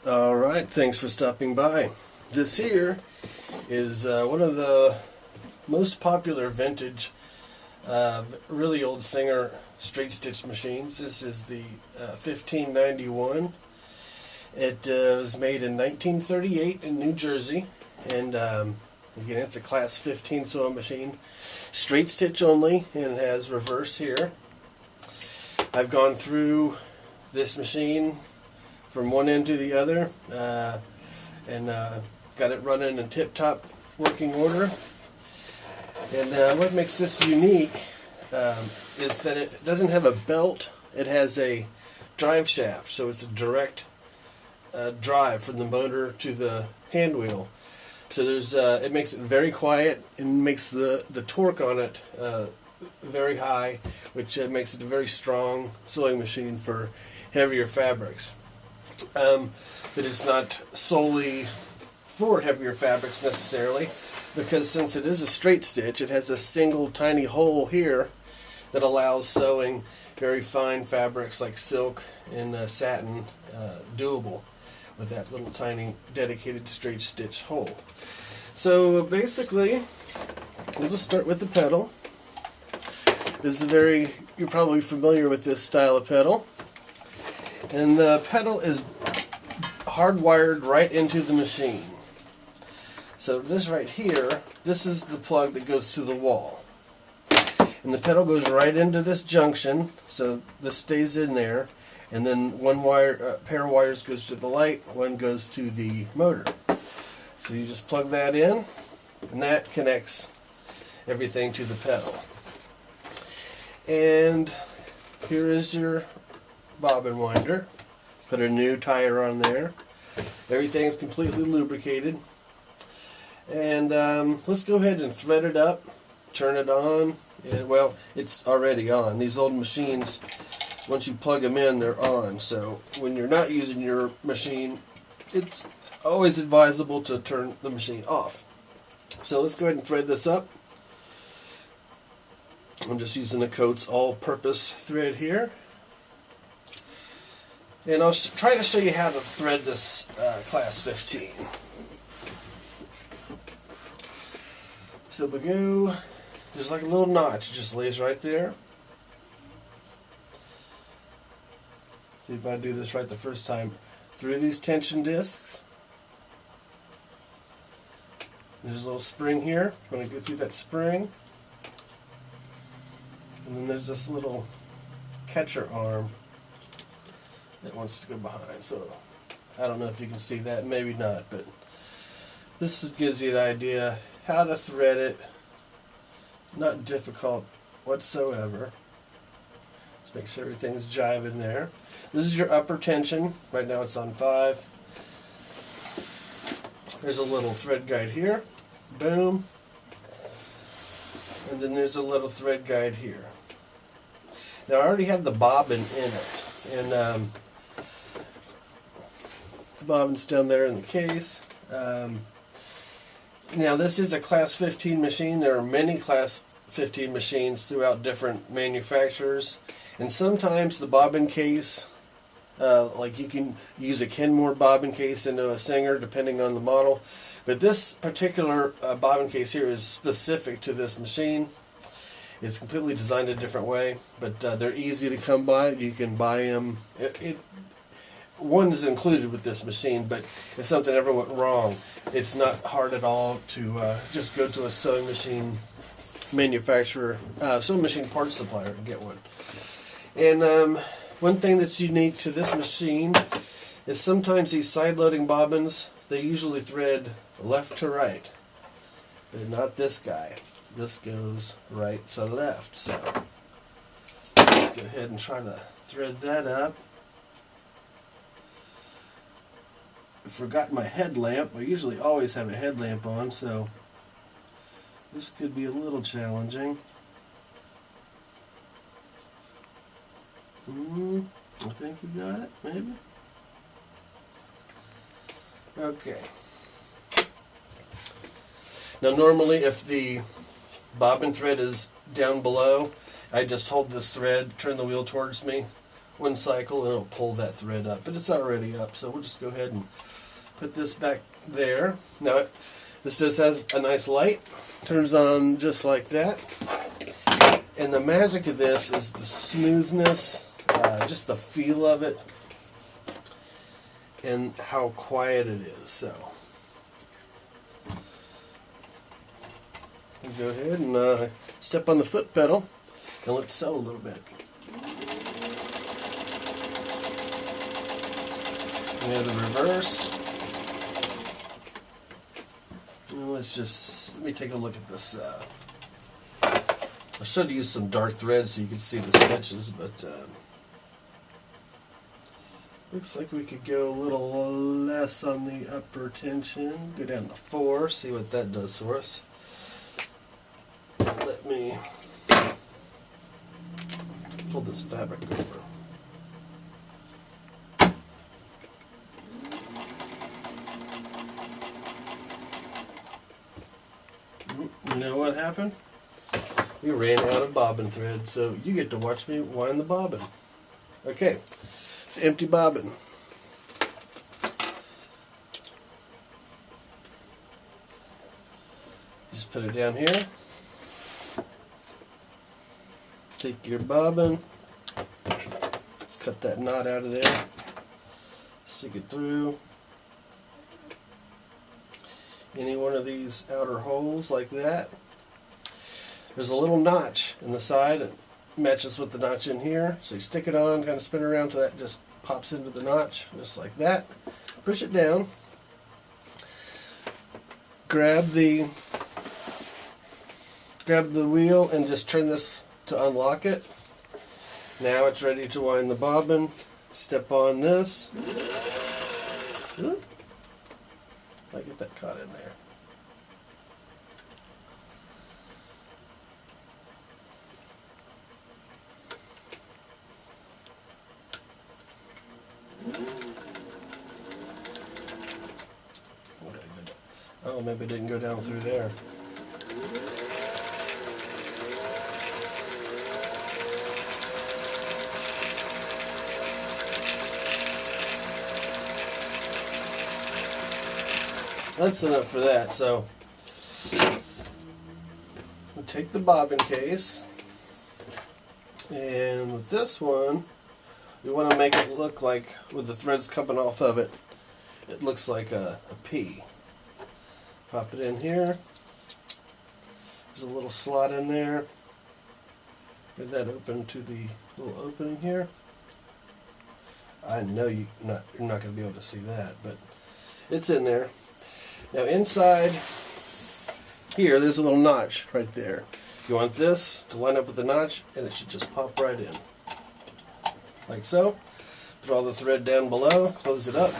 Alright, thanks for stopping by. This here is one of the most popular vintage, really old Singer straight stitch machines. This is the 1591. It was made in 1938 in New Jersey, and again, it's a class 15 sewing machine, straight stitch only, and it has reverse here. I've gone through this machine from one end to the other, and got it running in tip-top working order. And what makes this unique is that it doesn't have a belt. It has a drive shaft, so it's a direct drive from the motor to the hand wheel. So there's it makes it very quiet and makes the torque on it very high, which makes it a very strong sewing machine for heavier fabrics. It is not solely for heavier fabrics necessarily, because since it is a straight stitch, it has a single tiny hole here that allows sewing very fine fabrics like silk and satin doable with that little tiny dedicated straight stitch hole. So basically, we'll just start with the pedal. This is you're probably familiar with this style of pedal. And the pedal is hardwired right into the machine. So this right here, this is the plug that goes to the wall. And the pedal goes right into this junction, so this stays in there. And then one pair of wires goes to the light, one goes to the motor. So you just plug that in, and that connects everything to the pedal. And here is your bobbin winder. Put a new tire on there. Everything's completely lubricated. And let's go ahead and thread it up, turn it on. And, well, it's already on. These old machines, once you plug them in, they're on. So when you're not using your machine, it's always advisable to turn the machine off. So let's go ahead and thread this up. I'm just using a Coates all-purpose thread here. And I'll try to show you how to thread this class 15. So we go, there's like a little notch, it just lays right there. See if I do this right the first time. Through these tension discs. There's a little spring here. I'm going to go through that spring. And then there's this little catcher arm that wants to go behind. So I don't know if you can see that, maybe not, but this gives you an idea how to thread it. Not difficult whatsoever. Just make sure everything's jiving there. This is your upper tension. Right now it's on 5. There's a little thread guide here. Boom. And then there's a little thread guide here. Now I already have the bobbin in it. And the bobbin's down there in the case. Now this is a class 15 machine. There are many class 15 machines throughout different manufacturers. And sometimes the bobbin case, like you can use a Kenmore bobbin case into a Singer depending on the model. But this particular bobbin case here is specific to this machine. It's completely designed a different way, but they're easy to come by. You can buy them. One is included with this machine, but if something ever went wrong, it's not hard at all to just go to a sewing machine manufacturer, sewing machine parts supplier, and get one. And one thing that's unique to this machine is sometimes these side-loading bobbins, they usually thread left to right, but not this guy. This goes right to left. So let's go ahead and try to thread that up. I forgot my headlamp. I usually always have a headlamp on, so this could be a little challenging. I think we got it, maybe. Okay. Now normally if the bobbin thread is down below, I just hold this thread, turn the wheel towards me, one cycle and it'll pull that thread up, but it's already up, so we'll just go ahead and put this back there. Now this just has a nice light, turns on just like that, and the magic of this is the smoothness, just the feel of it, and how quiet it is. So we'll go ahead and step on the foot pedal and let's sew a little bit. We have the reverse. And let me take a look at this. I should use some dark thread so you can see the stitches, but looks like we could go a little less on the upper tension. Go down to 4, see what that does for us. Let me fold this fabric over. You know what happened? We ran out of bobbin thread, so you get to watch me wind the bobbin. Okay, it's empty bobbin. Just put it down here. Take your bobbin. Let's cut that knot out of there. Stick it through any one of these outer holes like that. There's a little notch in the side that matches with the notch in here. So you stick it on, kind of spin around till that just pops into the notch, just like that. Push it down. Grab the wheel and just turn this to unlock it. Now it's ready to wind the bobbin. Step on this. Ooh. I get that caught in there. Oh, maybe it didn't go down through there. That's enough for that. So we'll take the bobbin case, and with this one we want to make it look like, with the threads coming off of it, it looks like a P. Pop it in here. There's a little slot in there. Get that open to the little opening here. I know you're not going to be able to see that, but it's in there. Now inside here, there's a little notch right there. You want this to line up with the notch, and it should just pop right in. Like so. Put all the thread down below, close it up.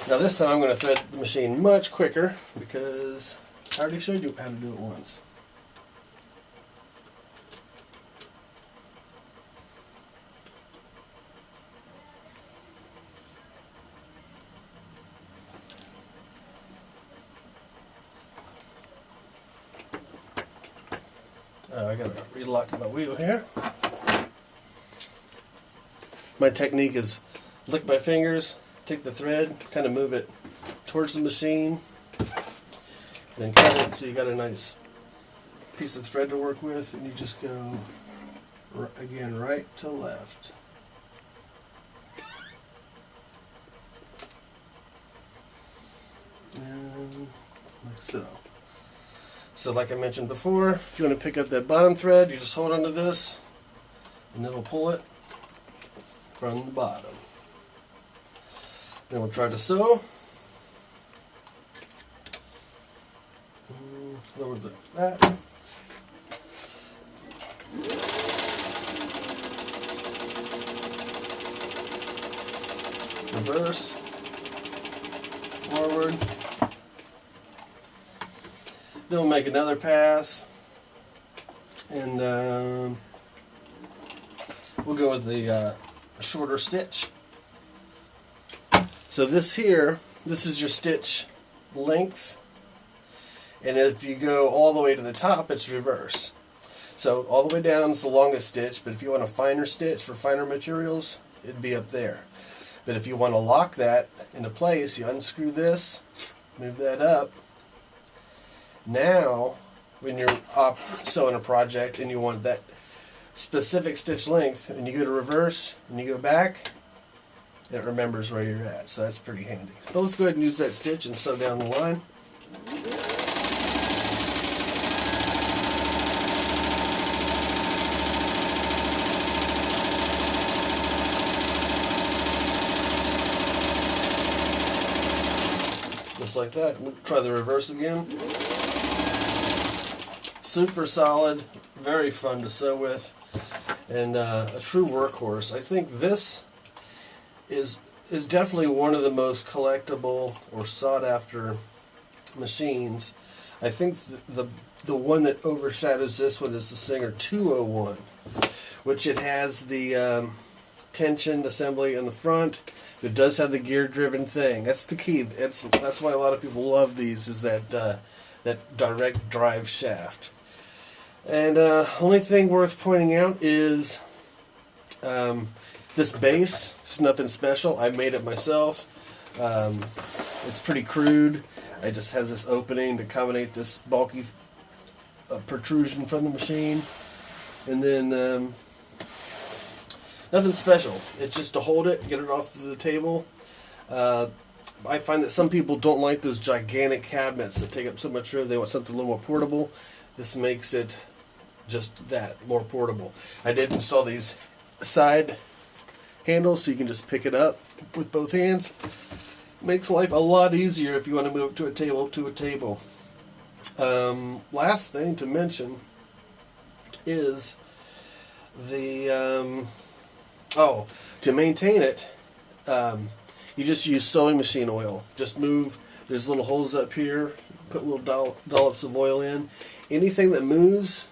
Now this time I'm going to thread the machine much quicker because I already showed you how to do it once. I got to relock my wheel here. My technique is lick my fingers, take the thread, kind of move it towards the machine, then cut it so you got a nice piece of thread to work with, and you just go again right to left. And like so. So like I mentioned before, if you want to pick up that bottom thread, you just hold onto this and it'll pull it from the bottom. Then we'll try to sew. Lower that. Reverse. Forward. Then we'll make another pass, and we'll go with the a shorter stitch. So this here, this is your stitch length, and if you go all the way to the top, it's reverse. So all the way down is the longest stitch, but if you want a finer stitch for finer materials, it'd be up there. But if you want to lock that into place, you unscrew this, move that up. Now, when you're sewing a project and you want that specific stitch length, and you go to reverse and you go back, it remembers where you're at. So that's pretty handy. So let's go ahead and use that stitch and sew down the line. Just like that. We'll try the reverse again. Super solid, very fun to sew with, and a true workhorse. I think this is definitely one of the most collectible or sought after machines. I think the one that overshadows this one is the Singer 201, which it has the tension assembly in the front. It does have the gear-driven thing. That's the key. That's why a lot of people love these, is that that direct drive shaft. And only thing worth pointing out is this base. It's nothing special. I made it myself. It's pretty crude. It just has this opening to accommodate this bulky protrusion from the machine, and then nothing special. It's just to hold it, get it off the table. I find that some people don't like those gigantic cabinets that take up so much room. They want something a little more portable. This makes it just that, more portable. I did install these side handles so you can just pick it up with both hands. Makes life a lot easier if you want to move to a table. Last thing to mention is the to maintain it, you just use sewing machine oil. Just move, there's little holes up here, put little dollops of oil in. Anything that moves,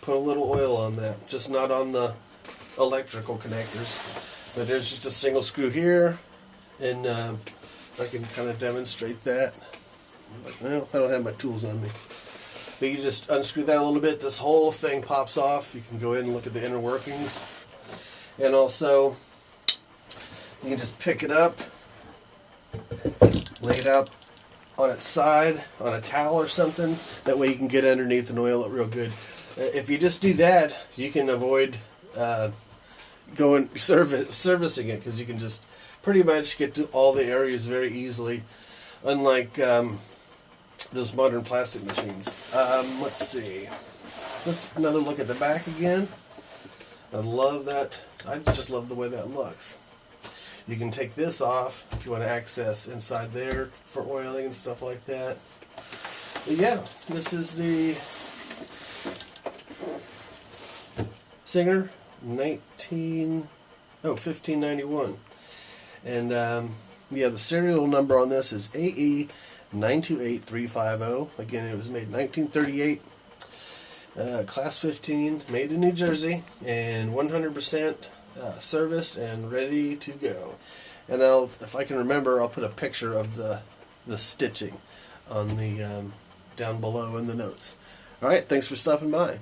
put a little oil on that, just not on the electrical connectors. But there's just a single screw here, and I can kind of demonstrate that. Well, I don't have my tools on me. But you just unscrew that a little bit, this whole thing pops off. You can go in and look at the inner workings. And also, you can just pick it up, lay it out on its side, on a towel or something. That way you can get underneath and oil it real good. If you just do that, you can avoid servicing it, because you can just pretty much get to all the areas very easily, unlike those modern plastic machines. Let's see. Let's another look at the back again. I love that. I just love the way that looks. You can take this off if you want to access inside there for oiling and stuff like that. But yeah, this is the Singer 1591. And yeah, the serial number on this is AE 928350. Again, it was made in 1938. Class 15, made in New Jersey, and 100% serviced and ready to go. And if I can remember, I'll put a picture of the stitching on the down below in the notes. All right, thanks for stopping by.